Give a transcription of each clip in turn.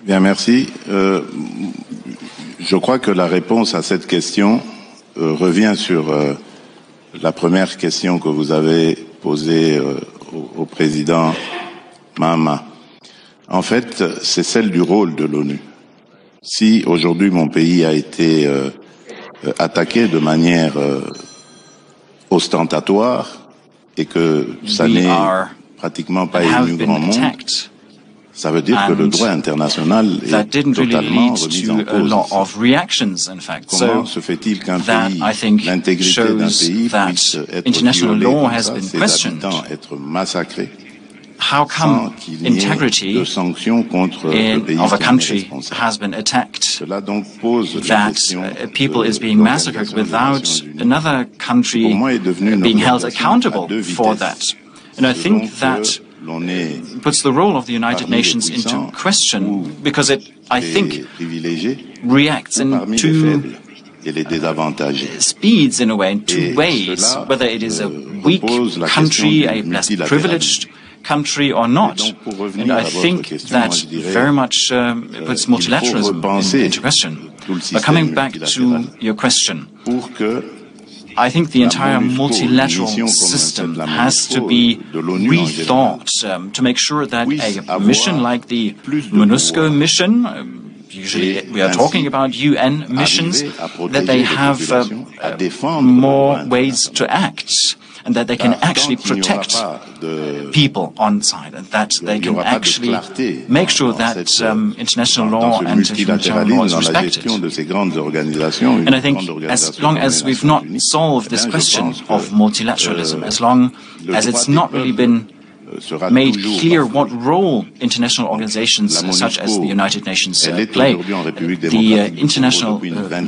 Bien, merci. Je crois que la réponse à cette question revient sur la première question que vous avez posée au président Mahama. En fait, c'est celle du rôle de l'ONU. Si aujourd'hui mon pays a été attaqué de manière ostentatoire et que ça n'est pratiquement pas ému grand monde, ça veut dire que le droit international est totalement remis en cause. Comment se fait-il qu'un pays, l'intégrité d'un pays puisse être violée comme ça, ses habitants être massacrés? How come integrity of a country has been attacked, that people is being massacred without another country being held accountable for that? And I think that puts the role of the United Nations into question, because it, I think, reacts in two speeds, in a way, in two ways, whether it is a weak country, a less privileged country or not. And I think that very much puts multilateralism into question. But coming back to your question, I think the entire multilateral system has to be rethought to make sure that a mission like the MONUSCO mission, usually we are talking about UN missions, that they have more ways to act, and that they can actually protect people on site, and that they can actually make sure that international law and humanitarian law is respected. And I think as long as we've not solved this question of multilateralism, as long as it's not really been made clear what role international organizations such as the United Nations play, the international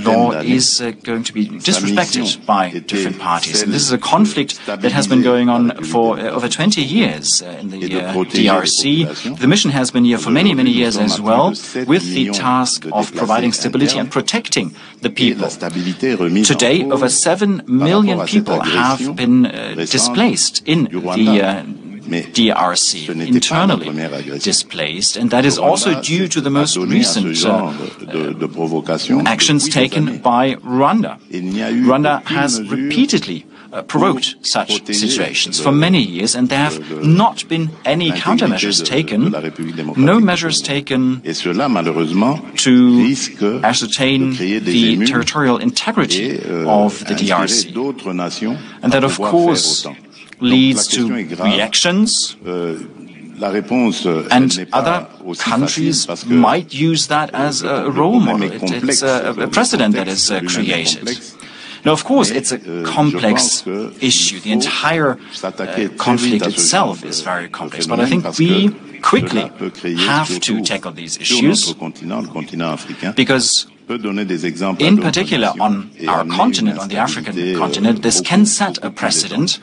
law is going to be disrespected by different parties. And this is a conflict that has been going on for over 20 years in the DRC. The mission has been here for many, many years as well, with the task of providing stability and protecting the people. Today, over 7 million people have been displaced in the DRC, internally displaced, and that is also due to the most recent actions taken by Rwanda. Rwanda has repeatedly provoked such situations for many years, and there have not been any countermeasures taken, no measures taken to ascertain the territorial integrity of the DRC. And that, of course, leads to reactions, and other countries might use that as a role model. It's a precedent that is created. Now, of course, it's a complex issue. The entire conflict itself is very complex, but I think we quickly have to tackle these issues, because in particular on our continent, on the African continent, this can set a precedent